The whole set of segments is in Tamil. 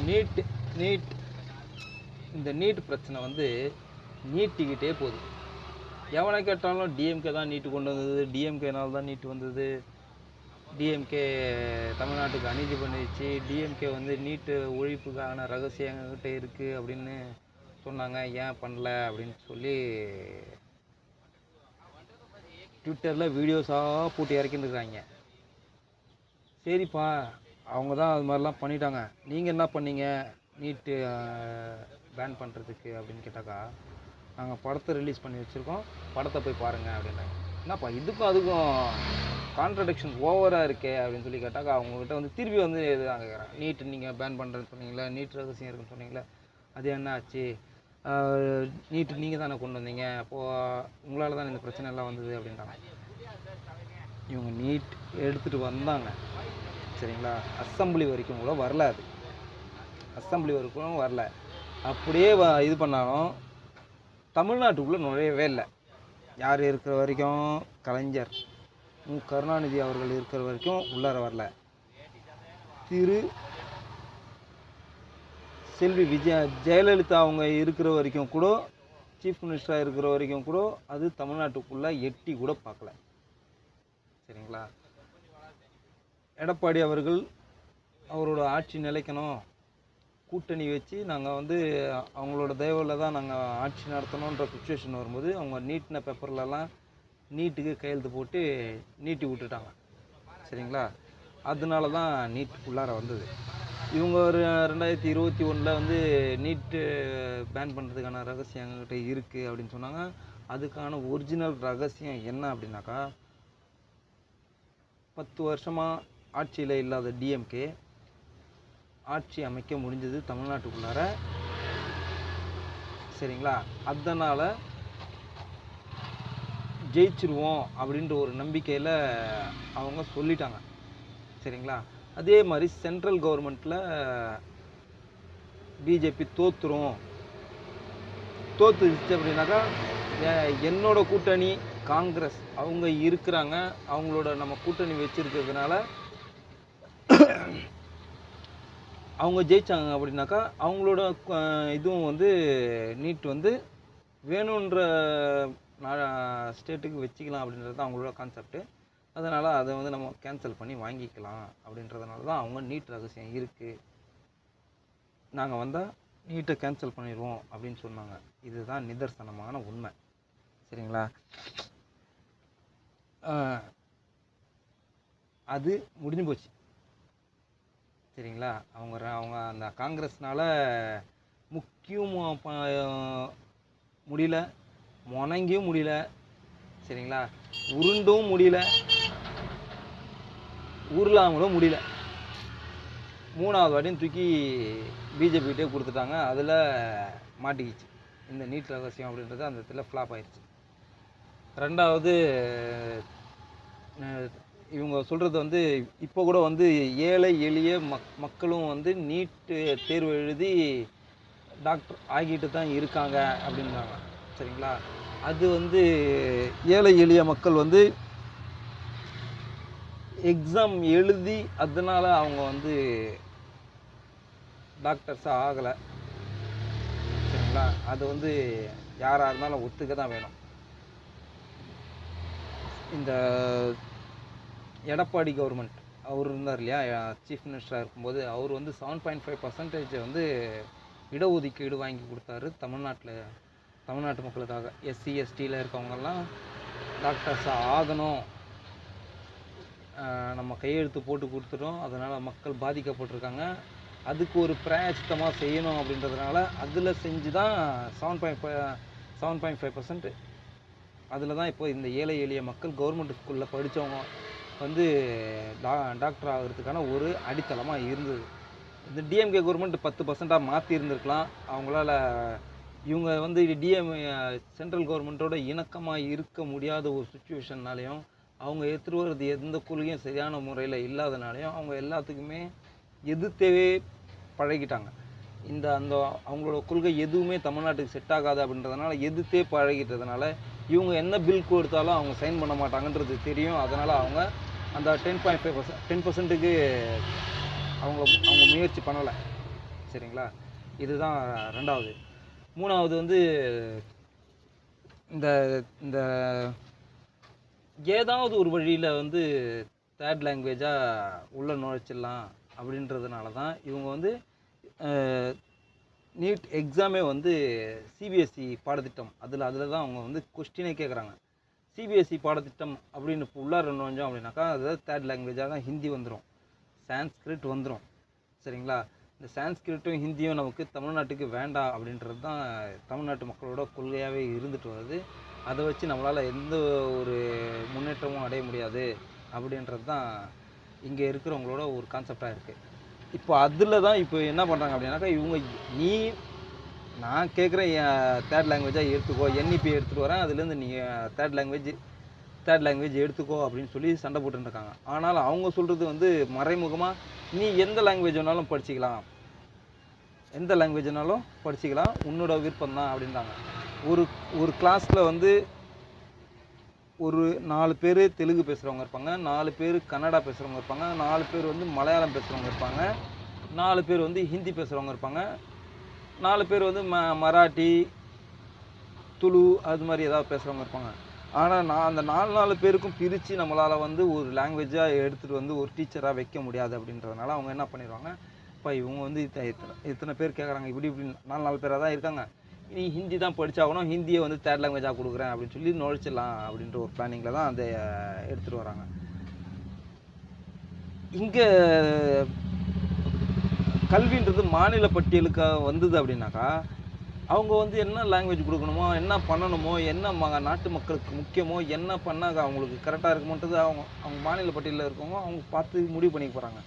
நீட் நீட் இந்த நீட் பிரச்சனை வந்து நீட்டிக்கிட்டே போகுது. எவனை கேட்டாலும் டிஎம்கே தான் நீட்டு கொண்டு வந்தது, டிஎம்கேனால தான் நீட்டு வந்தது, டிஎம்கே தமிழ்நாட்டுக்கு அநீதி பண்ணிடுச்சு, டிஎம்கே வந்து நீட்டு ஒழிப்புக்கான ரகசியம் எங்ககிட்ட இருக்குது அப்படின்னு சொன்னாங்க, ஏன் பண்ணல அப்படின்னு சொல்லி ட்விட்டரில் வீடியோஸாக போட்டு இறக்கிட்டு இருக்காங்க. சரிப்பா, அவங்க தான் அது மாதிரிலாம் பண்ணிட்டாங்க, நீங்கள் என்ன பண்ணீங்க நீட்டு பேன் பண்ணுறதுக்கு அப்படின்னு கேட்டாக்கா, நாங்கள் படத்தை ரிலீஸ் பண்ணி வச்சுருக்கோம், படத்தை போய் பாருங்கள் அப்படின்னாங்க. என்னப்பா இதுக்கும் அதுக்கும் கான்ட்ரடிக்ஷன் ஓவராக இருக்கே அப்படின்னு சொல்லி கேட்டாக்கா, அவங்ககிட்ட வந்து திருப்பி வந்து இது நாங்கள் கேட்குறேன், நீட்டு நீங்கள் பேன் பண்ணுறேன்னு சொன்னீங்களே, நீட் ரகசியம் இருக்குன்னு சொன்னீங்களே, அது என்ன ஆச்சு, நீட்டு நீங்கள் தானே கொண்டு வந்தீங்க, அப்போது உங்களால் தான் இந்த பிரச்சனை எல்லாம் வந்தது அப்படின்றாங்க. இவங்க நீட் எடுத்துகிட்டு வந்தாங்க சரிங்களா, அசம்பிளி வரைக்கும் கூட வரல, அது அசம்பிளி வரைக்கும் வரல, அப்படியே இது பண்ணாலும் தமிழ்நாட்டுக்குள்ளே நுழையவே இல்லை. யார் இருக்கிற வரைக்கும், கலைஞர் கருணாநிதி அவர்கள் இருக்கிற வரைக்கும் உள்ளார வரல. செல்வி ஜெயலலிதா அவங்க இருக்கிற வரைக்கும் கூட, சீஃப் மினிஸ்டராக இருக்கிற வரைக்கும் கூட அது தமிழ்நாட்டுக்குள்ளே எட்டி கூட பார்க்கல சரிங்களா. எடப்பாடி அவர்கள் அவரோட ஆட்சி நிலைக்கணும், கூட்டணி வச்சு நாங்கள் வந்து அவங்களோட தயவில் தான் நாங்கள் ஆட்சி நடத்தணுன்ற சுச்சுவேஷன் வரும்போது அவங்க நீட்டின பேப்பர்லலாம் நீட்டுக்கு கையெழுத்து போட்டு நீட்டி விட்டுட்டாங்க சரிங்களா. அதனால தான் நீட் உள்ளார வந்தது. இவங்க ஒரு 2021 வந்து நீட்டு பேன் பண்ணுறதுக்கான ரகசியம் எங்ககிட்ட இருக்குது அப்படின்னு சொன்னாங்க. அதுக்கான ஒரிஜினல் ரகசியம் என்ன அப்படின்னாக்கா, 10 வருஷமாக ஆட்சியில் இல்லாத டிஎம்கே ஆட்சி அமைக்க முடிஞ்சது தமிழ்நாட்டுக்குள்ளார சரிங்களா. அதனால் ஜெயிச்சிருவோம் அப்படின்ற ஒரு நம்பிக்கையில் அவங்க சொல்லிட்டாங்க சரிங்களா. அதே மாதிரி சென்ட்ரல் கவர்மெண்ட்டில் பிஜேபி தோத்துருச்சு அப்படின்னாக்கா, என்னோட கூட்டணி காங்கிரஸ் அவங்க இருக்கிறாங்க, அவங்களோட நம்ம கூட்டணி வச்சுருக்கிறதுனால அவங்க ஜெயித்தாங்க அப்படின்னாக்கா, அவங்களோட இதுவும் வந்து நீட் வந்து வேணுன்ற ஸ்டேட்டுக்கு வச்சுக்கலாம் அப்படின்றது தான் அவங்களோட கான்செப்ட்டு. அதனால் அதை வந்து நம்ம கேன்சல் பண்ணி வாங்கிக்கலாம் அப்படின்றதுனால தான் அவங்க நீட் ரகசியம் இருக்குது, நாங்கள் வந்தால் நீட்டை கேன்சல் பண்ணிடுவோம் அப்படின்னு சொன்னாங்க. இதுதான் நிதர்சனமான உண்மை சரிங்களா. அது முடிஞ்சு போச்சு சரிங்களா. அவங்க அந்த காங்கிரஸ்னால் முக்கியம் முடியல, முணங்கியும் முடியல சரிங்களா, உருண்டும் முடியல, உருளாமலும் முடியல. 3வது வாட்டியும் தூக்கி பிஜேபிகிட்டே கொடுத்துட்டாங்க. அதில் மாட்டிக்கிச்சு இந்த நீட் ரகசியம் அப்படின்றது, அந்த இடத்துல ஃப்ளாப் ஆயிடுச்சு. 2வது இவங்க சொல்கிறது வந்து இப்போ கூட வந்து ஏழை எளிய மக்களும் வந்து நீட்டு தேர்வு எழுதி டாக்டர் ஆகிட்டு தான் இருக்காங்க அப்படின்றாங்க சரிங்களா. அது வந்து ஏழை எளிய மக்கள் வந்து எக்ஸாம் எழுதி அதனால் அவங்க வந்து டாக்டர்ஸாக ஆகலை சரிங்களா. அது வந்து யாராக இருந்தாலும் ஒத்துக்க தான் வேணும். இந்த எடப்பாடி கவர்மெண்ட் அவர் இருந்தார் இல்லையா, சீஃப் மினிஸ்டராக இருக்கும்போது, அவர் வந்து 7.5% வந்து இடஒதுக்கீடு வாங்கி கொடுத்தாரு தமிழ்நாட்டு மக்களுக்காக. எஸ்சி எஸ்டியில் இருக்கவங்கெல்லாம் டாக்டர்ஸாக ஆகணும், நம்ம கையெழுத்து போட்டு கொடுத்துட்டோம், அதனால் மக்கள் பாதிக்கப்பட்டிருக்காங்க, அதுக்கு ஒரு பிராயச்சித்தமாக செய்யணும் அப்படின்றதுனால அதில் செஞ்சு தான் 7.5% அதில் தான் இப்போ இந்த ஏழை எளிய மக்கள் கவர்மெண்ட் ஸ்கூலில் படித்தவங்க வந்து டாக்டர் ஆகிறதுக்கான ஒரு அடித்தளமாக இருந்தது. இந்த டிஎம்கே கவர்மெண்ட் 10% மாற்றி இருந்திருக்கலாம். அவங்களால இவங்க வந்து சென்ட்ரல் கவர்மெண்ட்டோட இணக்கமாக இருக்க முடியாத ஒரு சுச்சுவேஷன்னாலையும், அவங்க எடுத்துகிட்டு வர்றது எந்த கொள்கையும் சரியான முறையில் இல்லாதனாலையும் அவங்க எல்லாத்துக்குமே எதிர்த்தவே பழகிட்டாங்க. அவங்களோட கொள்கை எதுவுமே தமிழ்நாட்டுக்கு செட் ஆகாது அப்படின்றதுனால எதிர்த்தே பழகிட்டதுனால இவங்க என்ன பில் கொடுத்தாலும் அவங்க சைன் பண்ண மாட்டாங்கன்றது தெரியும். அதனால் அவங்க அந்த 10.5% 10%க்கு அவங்க முயற்சி பண்ணலை. சரிங்களா? இதுதான் 2வது. 3வது வந்து இந்த இந்த ஏதாவது ஒரு வழியில் வந்து தேர்ட் லாங்குவேஜாக உள்ளே நுழைச்சிடலாம் அப்படின்றதுனால தான் இவங்க வந்து நீட் எக்ஸாமே வந்து சிபிஎஸ்சி பாடத்திட்டம் அதில் தான் அவங்க வந்து கொஸ்டினே கேட்குறாங்க. சிபிஎஸ்சி பாடத்திட்டம் அப்படின்னு இப்போ உள்ளார நுழைஞ்சோம் அப்படின்னாக்கா அதாவது தேர்ட் லாங்குவேஜாக தான் ஹிந்தி வந்துடும், சான்ஸ்கிரிட் வந்துடும். சரிங்களா? இந்த சான்ஸ்கிரிட்டும் ஹிந்தியும் நமக்கு தமிழ்நாட்டுக்கு வேண்டாம் அப்படின்றது தான் தமிழ்நாட்டு மக்களோட கொள்கையாகவே இருந்துட்டு வருது. அதை வச்சு நம்மளால் எந்த ஒரு முன்னேற்றமும் அடைய முடியாது அப்படின்றது தான் இங்கே இருக்கிறவங்களோட ஒரு கான்செப்டாக இருக்குது. இப்போ அதில் தான் இப்போ என்ன பண்ணுறாங்க அப்படின்னாக்கா இவங்க நான் கேட்குறேன் தேர்ட் லாங்குவேஜாக எடுத்துக்கோ, என்இபி எடுத்துகிட்டு வரேன், அதுலேருந்து நீங்கள் தேர்ட் லாங்குவேஜ் எடுத்துக்கோ அப்படின்னு சொல்லி சண்டை போட்டுருக்காங்க. ஆனால் அவங்க சொல்கிறது வந்து மறைமுகமாக நீ எந்த லாங்குவேஜ் வேணாலும் படிச்சிக்கலாம், உன்னோட விருப்பம் தான் அப்படின்றாங்க. ஒரு கிளாஸில் வந்து ஒரு 4 பேர் தெலுங்கு பேசுகிறவங்க இருப்பாங்க, 4 பேர் கன்னடா பேசுகிறவங்க இருப்பாங்க, 4 பேர் வந்து மலையாளம் பேசுகிறவங்க இருப்பாங்க, 4 பேர் வந்து ஹிந்தி பேசுகிறவங்க இருப்பாங்க, 4 பேர் வந்து மராட்டி, துளு அது மாதிரி ஏதாவது பேசுகிறவங்க இருப்பாங்க. ஆனால் நான் அந்த 4 பேருக்கும் பிரித்து நம்மளால் வந்து ஒரு லாங்குவேஜாக எடுத்துகிட்டு வந்து ஒரு டீச்சராக வைக்க முடியாது அப்படின்றதுனால அவங்க என்ன பண்ணிடுவாங்க, இப்போ இவங்க வந்து இத்தனை பேர் கேட்குறாங்க, இப்படி 4 பேராக தான் இருக்காங்க, நீ ஹிந்தி தான் படித்தாகணும், ஹிந்தியை வந்து தேர்ட் லாங்குவேஜாக கொடுக்குறேன் அப்படின்னு சொல்லி நுழைச்சிடலாம் அப்படின்ற ஒரு பிளானிங்கில் தான் அதை எடுத்துகிட்டு வராங்க. இங்கே கல்வின்றது மாநில பட்டியலுக்காக வந்தது அப்படின்னாக்கா அவங்க வந்து என்ன லாங்குவேஜ் கொடுக்கணுமோ, என்ன பண்ணணுமோ, என்ன நாட்டு மக்களுக்கு முக்கியமோ, என்ன பண்ணால் அவங்களுக்கு கரெக்டாக இருக்குமோன்றது அவங்க மாநில பட்டியலில் இருக்கவங்க அவங்க பார்த்து முடிவு பண்ணிக்க போகிறாங்க.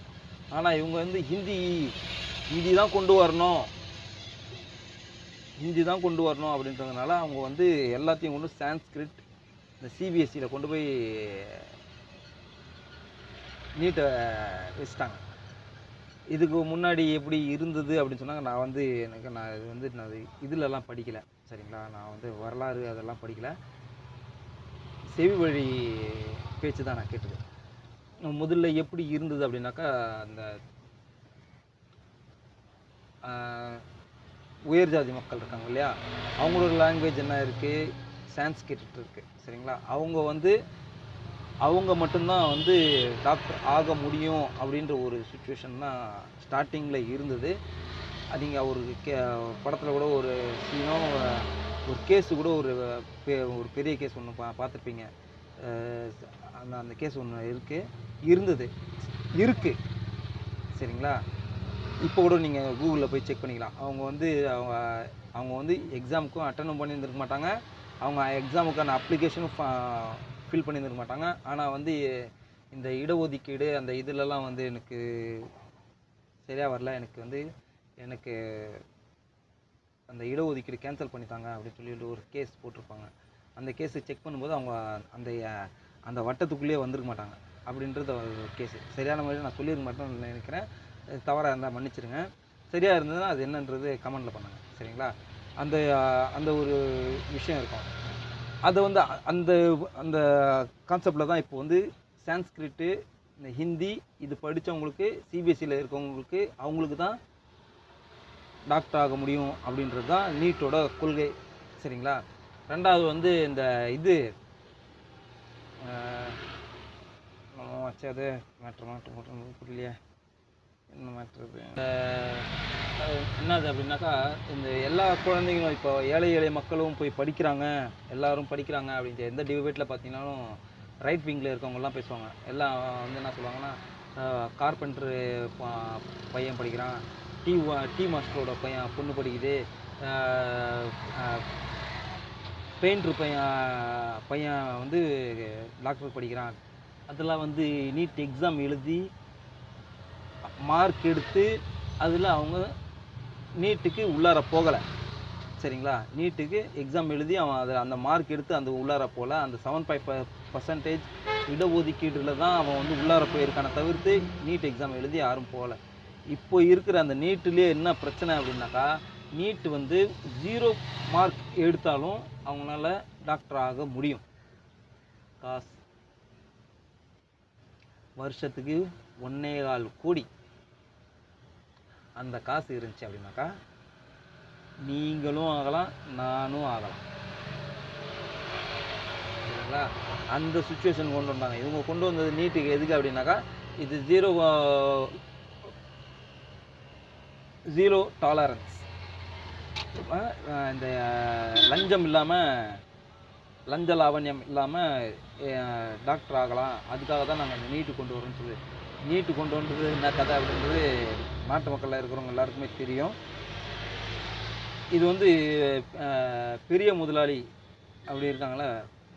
ஆனால் இவங்க வந்து ஹிந்தி தான் கொண்டு வரணும் அப்படின்றதுனால அவங்க வந்து எல்லாத்தையும் கொண்டு சான்ஸ்கிரிட் இந்த சிபிஎஸ்சியில் கொண்டு போய் நீட்டை வச்சுட்டாங்க. இதுக்கு முன்னாடி எப்படி இருந்தது அப்படின்னு சொன்னாங்க. நான் இதிலெல்லாம் படிக்கலை. சரிங்களா? நான் வந்து வரலாறு அதெல்லாம் படிக்கலை, செவி வழி பேச்சு தான் நான் கேட்டது. முதல்ல எப்படி இருந்தது அப்படின்னாக்கா அந்த உயர் ஜாதி மக்கள் இருக்காங்க இல்லையா, அவங்களோட லாங்குவேஜ் என்ன இருக்குது, சான்ஸ்கிரிட் இருக்குது. சரிங்களா? அவங்க மட்டும்தான் வந்து டாக்டர் ஆக முடியும் அப்படின்ற ஒரு சுச்சுவேஷன் தான் ஸ்டார்டிங்கில் இருந்தது. நீங்கள் ஒரு படத்தில் கூட ஒரு சீனோ ஒரு கேஸு கூட ஒரு பெரிய கேஸ் ஒன்று பார்த்துருப்பீங்க. அந்த கேஸ் ஒன்று இருக்குது. சரிங்களா? இப்போ கூட நீங்கள் கூகுளில் போய் செக் பண்ணிக்கலாம். அவங்க வந்து எக்ஸாமுக்கும் அட்டெண்டும் பண்ணியிருந்துருக்க மாட்டாங்க, அவங்க எக்ஸாமுக்கான அப்ளிகேஷனும் ஃபில் பண்ணியிருந்துருக்க மாட்டாங்க. ஆனால் வந்து இந்த இடஒதுக்கீடு அந்த இதிலெல்லாம் வந்து எனக்கு சரியாக வரல, எனக்கு அந்த இடஒதுக்கீடு கேன்சல் பண்ணிட்டாங்க அப்படின்னு சொல்லிட்டு ஒரு கேஸ் போட்டிருப்பாங்க. அந்த கேஸை செக் பண்ணும்போது அவங்க அந்த வட்டத்துக்குள்ளேயே வந்திருக்க மாட்டாங்க அப்படின்றது ஒரு கேஸு. சரியான மாதிரி நான் சொல்லியிருக்க மாட்டேன்னு நினைக்கிறேன், தவறாக இருந்தால் மன்னிச்சிடுங்க. சரியாக இருந்ததுன்னா அது என்னன்றது கமெண்டில் பண்ணுங்கள். சரிங்களா? அந்த ஒரு விஷயம் இருக்கும். அதை வந்து அந்த கான்செப்டில் தான் இப்போ வந்து சான்ஸ்கிரிட்டு இந்த ஹிந்தி இது படித்தவங்களுக்கு சிபிஎஸ்சியில் இருக்கவங்களுக்கு அவங்களுக்கு தான் டாக்டர் ஆக முடியும் அப்படின்றது தான் நீட்டோட கொள்கை. சரிங்களா? 2வது வந்து இந்த இது வச்சது மேட்ரு புரியலையே, என்ன மாற்றுறது என்னது அப்படின்னாக்கா இந்த எல்லா குழந்தைங்களும் இப்போ ஏழை மக்களும் போய் படிக்கிறாங்க, எல்லோரும் படிக்கிறாங்க அப்படின்ட்டு எந்த டிபேட்டில் பார்த்தீங்கன்னாலும் ரைட் விங்கில் இருக்கவங்கலாம் பேசுவாங்க. எல்லாம் வந்து என்ன சொல்லுவாங்கன்னா, கார்பெண்டரு பையன் படிக்கிறான், டீ மாஸ்டரோட பொண்ணு படிக்குது, பெயிண்ட்ரு பையன் வந்து டாக்டர் படிக்கிறான். அதெல்லாம் வந்து நீட் எக்ஸாம் எழுதி மார்க் எடுத்து அதில் அவங்க நீட்டுக்கு உள்ளார போகலை. சரிங்களா? நீட்டுக்கு எக்ஸாம் எழுதி அவன் அந்த மார்க் எடுத்து அந்த உள்ளார போகல, அந்த 7.5% இடஒதுக்கீட்டில் தான் அவன் வந்து உள்ளார போயிருக்கான தவிர்த்து நீட் எக்ஸாம் எழுதி யாரும் போகலை. இப்போ இருக்கிற அந்த நீட்டுலேயே என்ன பிரச்சனை அப்படின்னாக்கா, நீட்டு வந்து 0 மார்க் எடுத்தாலும் அவங்களால டாக்டர் ஆக முடியும். வருஷத்துக்கு 1.25 கோடி அந்த காசு இருந்துச்சு அப்படின்னாக்கா நீங்களும் ஆகலாம், நானும் ஆகலாம். சரிங்களா? அந்த சுச்சுவேஷன் கொண்டு வந்தாங்க. இவங்க கொண்டு வந்தது நீட்டுக்கு எதுக்கு அப்படின்னாக்கா, இது ஜீரோ டாலரன்ஸ், இந்த லஞ்சம் இல்லாமல், லஞ்ச லாவண்யம் இல்லாமல் டாக்டர் ஆகலாம். அதுக்காக தான் நாங்கள் அந்த நீட்டு கொண்டு வரோம்னு சொல்லி. நீட்டு கொண்டு வந்தது என்ன கதை அப்படின்றது நாட்டு மக்களில் இருக்கிறவங்க எல்லாருக்குமே தெரியும். இது வந்து பெரிய முதலாளி அப்படி இருக்காங்களே,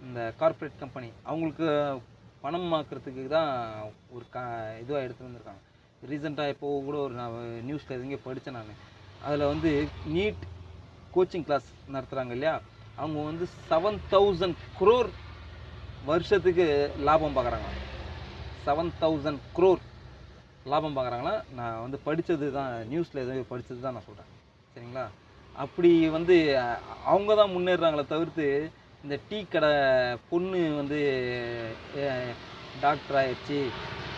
இந்த கார்ப்பரேட் கம்பெனி, அவங்களுக்கு பணமாக்குறதுக்கு தான் ஒரு இதுவாக எடுத்து வந்திருக்காங்க. ரீசெண்டாக இப்போ கூட ஒரு நான் நியூஸில் எதுங்க படித்தேன் நான். அதில் வந்து நீட் கோச்சிங் கிளாஸ் நடத்துகிறாங்க இல்லையா, அவங்க வந்து 7,000 crore வருஷத்துக்கு லாபம் பார்க்குறாங்க. 7,000 crore லாபம் பார்க்குறாங்களா. நான் வந்து படித்தது தான், நியூஸில் எதுவும் படித்தது தான் நான் சொல்கிறேன். சரிங்களா? அப்படி வந்து அவங்க தான் முன்னேறாங்களே தவிர்த்து, இந்த டீ கடை பொண்ணு வந்து டாக்டர் ஆயிடுச்சு,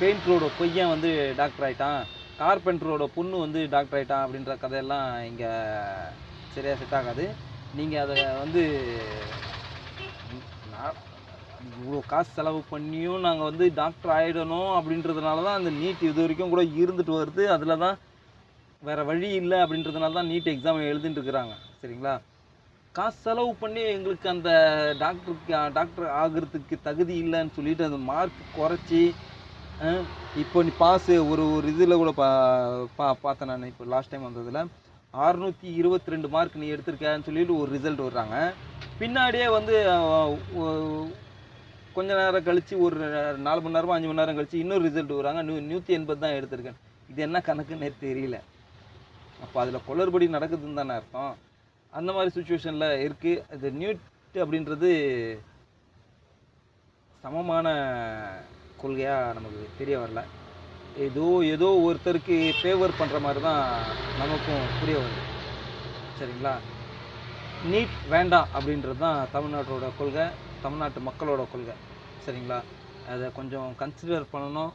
பெயிண்டரோட பையன் வந்து டாக்டர் ஆகிட்டான், கார்பெண்டரோட பொண்ணு வந்து டாக்டர் ஆகிட்டான் அப்படின்ற கதையெல்லாம் இங்கே சரியாக செட் ஆகாது. நீங்கள் அதை வந்து இவ்வளோ காசு செலவு பண்ணியும் நாங்கள் வந்து டாக்டர் ஆகிடணும் அப்படின்றதுனால தான் அந்த நீட் இது வரைக்கும் கூட இருந்துட்டு வருது. அதில் தான் வேறு வழி இல்லை அப்படின்றதுனால தான் நீட் எக்ஸாம் எழுதிட்டு இருக்கிறாங்க. சரிங்களா? காசு செலவு பண்ணி எங்களுக்கு அந்த டாக்டர் ஆகிறதுக்கு தகுதி இல்லைன்னு சொல்லிட்டு அந்த மார்க் குறைச்சி, இப்போ நீ பாஸு ஒரு இதில் கூட பார்த்தேன் நான். இப்போ லாஸ்ட் டைம் வந்ததில் 622 மார்க் நீ எடுத்திருக்கேன்னு சொல்லிட்டு ஒரு ரிசல்ட் வர்றாங்க. பின்னாடியே வந்து கொஞ்ச நேரம் கழித்து ஒரு 4 மணி நேரமோ 5 மணி நேரம் கழித்து இன்னொரு ரிசல்ட் வர்றாங்க, 180 தான் எடுத்திருக்கேன். இது என்ன கணக்குன்னே தெரியல. அப்போ அதில் குளறுபடி நடக்குதுன்னு தானே அர்த்தம். அந்த மாதிரி சுச்சுவேஷனில் இருக்குது. இது நீட் அப்படின்றது சமமான கொள்கையாக நமக்கு தெரிய வரல. ஏதோ ஒருத்தருக்கு ஃபேவர் பண்ணுற மாதிரி தான் நமக்கும் புரிய வருது. சரிங்களா? நீட் வேண்டாம் அப்படின்றது தான் தமிழ்நாட்டோட கொள்கை, தமிழ்நாட்டு மக்களோட கொள்கை. சரிங்களா? அதை கொஞ்சம் கன்சிடர் பண்ணணும்.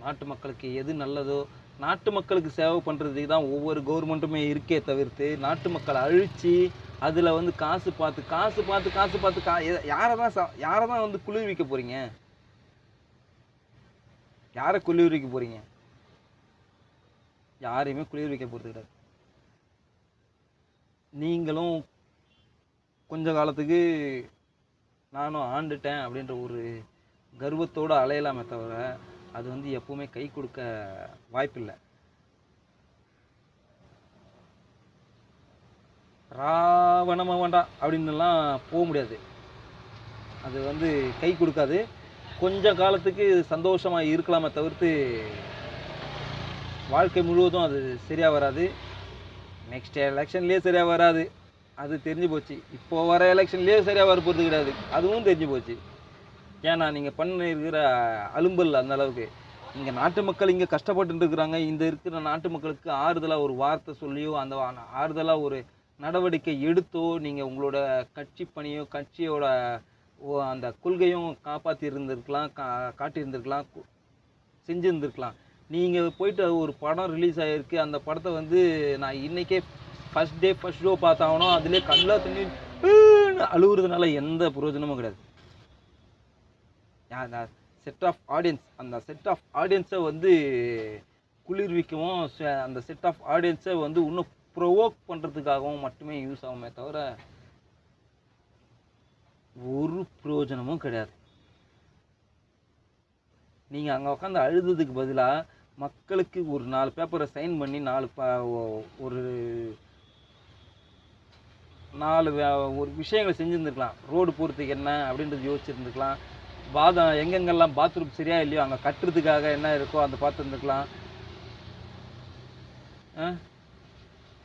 நாட்டு மக்களுக்கு எது நல்லதோ, நாட்டு மக்களுக்கு சேவை பண்ணுறதுக்கு தான் ஒவ்வொரு கவர்மெண்ட்டுமே இருக்கே தவிர்த்து, நாட்டு மக்களை அழித்து அதில் வந்து காசு பார்த்து யாரை தான் வந்து குளிர்விக்க போகிறீங்க? யாரை குளிர்விக்க போகிறீங்க? யாரையுமே குளிர்விக்க போகிறது கிடையாது. நீங்களும் கொஞ்ச காலத்துக்கு நானும் ஆண்டுட்டேன் அப்படின்ற ஒரு கர்வத்தோடு அலையலாமே தவிர, அது வந்து எப்பவுமே கை கொடுக்க வாய்ப்பில்லை. ராவணமா வேண்டாம் அப்படின்னுலாம் போக முடியாது. அது வந்து கை கொடுக்காது. கொஞ்ச காலத்துக்கு சந்தோஷமாக இருக்கலாமே தவிர்த்து வாழ்க்கை முழுவதும் அது சரியாக வராது. நெக்ஸ்ட் எலெக்ஷன்லேயே சரியாக வராது, அது தெரிஞ்சு போச்சு. இப்போது வர எலெக்ஷன்லேயே சரியாக வர போகிறது கிடையாது, அதுவும் தெரிஞ்சு போச்சு. ஏன்னா நீங்கள் பண்ணிருக்கிற அலும்பல் அந்த அளவுக்கு. இங்கே நாட்டு மக்கள் இங்கே கஷ்டப்பட்டு இருக்கிறாங்க. இந்த இருக்கிற நாட்டு மக்களுக்கு ஆறுதலாக ஒரு வார்த்தை சொல்லியோ, அந்த ஆறுதலாக ஒரு நடவடிக்கை எடுத்தோ, நீங்கள் உங்களோட கட்சி பணியோ, கட்சியோட அந்த கொள்கையும் காப்பாற்றி இருந்திருக்கலாம், காட்டியிருந்திருக்கலாம், செஞ்சுருந்துருக்கலாம். நீங்கள் போயிட்டு ஒரு படம் ரிலீஸ் ஆகிருக்கு, அந்த படத்தை வந்து நான் இன்றைக்கே ஃபஸ்ட் ஷோ பார்த்தாகணும், அதிலே கண்ணில் தண்ணி அழுகுறதுனால எந்த பிரயோஜனமும் கிடையாது. அந்த செட் ஆஃப் ஆடியன்ஸை வந்து குளிர்விக்கவும், அந்த செட் ஆஃப் ஆடியன்ஸை வந்து இன்னும் ப்ரொவோக் பண்ணுறதுக்காகவும் மட்டுமே யூஸ் ஆகுமே தவிர ஒரு பிரயோஜனமும் கிடையாது. நீங்கள் அங்கே உட்காந்து அழுதுறதுக்கு பதிலாக மக்களுக்கு ஒரு 4 பேப்பரை சைன் பண்ணி ஒரு விஷயங்களை செஞ்சுருந்துருக்கலாம். ரோடு போகிறதுக்கு என்ன அப்படின்றது யோசிச்சுருந்துருக்கலாம். எங்கெங்கெல்லாம் பாத்ரூம் சரியா இல்லையோ அங்கே கட்டுறதுக்காக என்ன இருக்கோ அதை பார்த்துருந்துருக்கலாம்.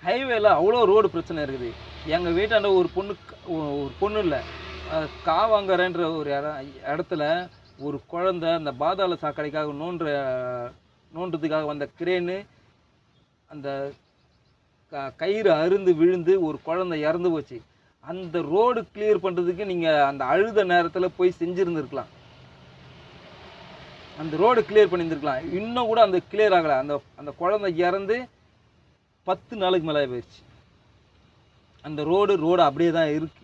ஹைவேல அவ்வளோ ரோடு பிரச்சனை இருக்குது. எங்கள் வீட்டாண்ட ஒரு பொண்ணு இல்லை, காவாங்கரன்ற ஒரு இடத்துல ஒரு குழந்தை அந்த பாதாள சாக்கடைக்காக நோண்டுறதுக்காக வந்த கிரேனு அந்த கயிறு அருந்து விழுந்து ஒரு குழந்தை இறந்து போச்சு. அந்த ரோடு கிளியர் பண்ணுறதுக்கு நீங்கள் அந்த அழுத நேரத்தில் போய் செஞ்சுருந்துருக்கலாம். அந்த ரோடு கிளியர் பண்ணியிருந்துருக்கலாம். இன்னும் கூட அந்த கிளியர் ஆகலை. அந்த அந்த குழந்தை இறந்து 10 நாளுக்கு மேலே போயிடுச்சு. அந்த ரோடு அப்படியே தான் இருக்கு.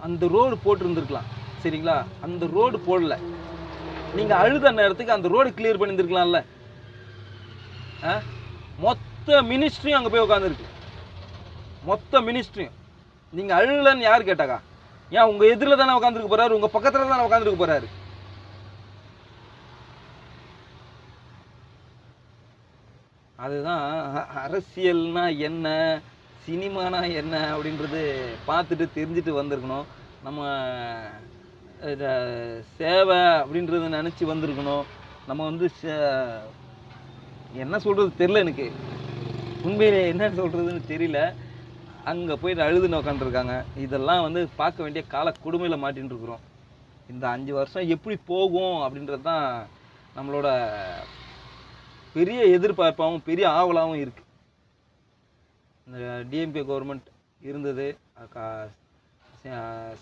அந்த ரோடு போட்டிருந்துருக்கலாம், சரிங்களா? அந்த ரோடு போடல. நீங்கள் அழுத நேரத்துக்கு அந்த ரோடு கிளியர் பண்ணியிருந்துருக்கலாம்ல. மொத்த மினிஸ்ட்ரியும் அங்கே போய் உட்காந்துருக்கு. மொத்த மினிஸ்ட்ரியும். நீங்கள் அழுகலன்னு யார் கேட்டாக்கா? ஏன் உங்கள் எதிரில் தானே உட்காந்துருக்க போகிறாரு, உங்கள் பக்கத்தில் தானே உட்காந்துருக்க போகிறாரு. அதுதான் அரசியல்னா என்ன, சினிமானா என்ன அப்படின்றது பார்த்துட்டு தெரிஞ்சுட்டு வந்திருக்கணும். நம்ம சேவை அப்படின்றத நினச்சி வந்திருக்கணும். நம்ம வந்து என்ன சொல்கிறது தெரில, எனக்கு உண்மையிலே என்ன சொல்கிறதுன்னு தெரியல. அங்கே போயிட்டு அழுதுன்னு உட்காந்துருக்காங்க. இதெல்லாம் வந்து பார்க்க வேண்டிய கால கொடுமையில் மாட்டின்னு இருக்கிறோம். இந்த 5 வருஷம் எப்படி போகும் அப்படின்றது தான் நம்மளோட பெரிய எதிர்பார்ப்பாகவும் பெரிய ஆவலாகவும் இருக்குது. இந்த டிஎம்கே கவர்மெண்ட் இருந்தது,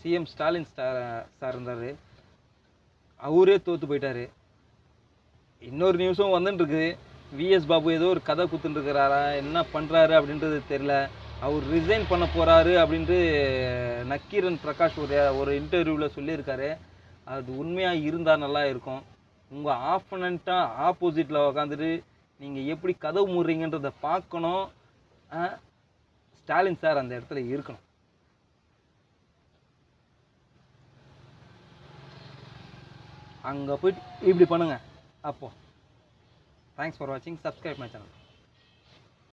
சிஎம் ஸ்டாலின் சார் இருந்தார், அவரே தோற்று போயிட்டார். இன்னொரு நியூஸும் வந்துட்டுருக்குது, விஎஸ் பாபு ஏதோ ஒரு கதை குத்துட்டுருக்கிறாரா, என்ன பண்ணுறாரு அப்படின்றது தெரில. அவர் ரிசைன் பண்ண போகிறாரு அப்படின்ட்டு நக்கீரன் பிரகாஷ் ஒரு இன்டர்வியூவில் சொல்லியிருக்காரு. அது உண்மையாக இருந்தால் நல்லா இருக்கும். உங்கள் ஆப்போனண்ட்டாக ஆப்போசிட்டில் உக்காந்துட்டு நீங்கள் எப்படி கதவு மூடுறீங்கன்றதை பார்க்கணும். ஸ்டாலின் சார் அந்த இடத்துல இருக்கணும். அங்கே போயிட்டு இப்படி பண்ணுங்கள். அப்போது தேங்க்ஸ் ஃபார் வாட்சிங். Subscribe my channel.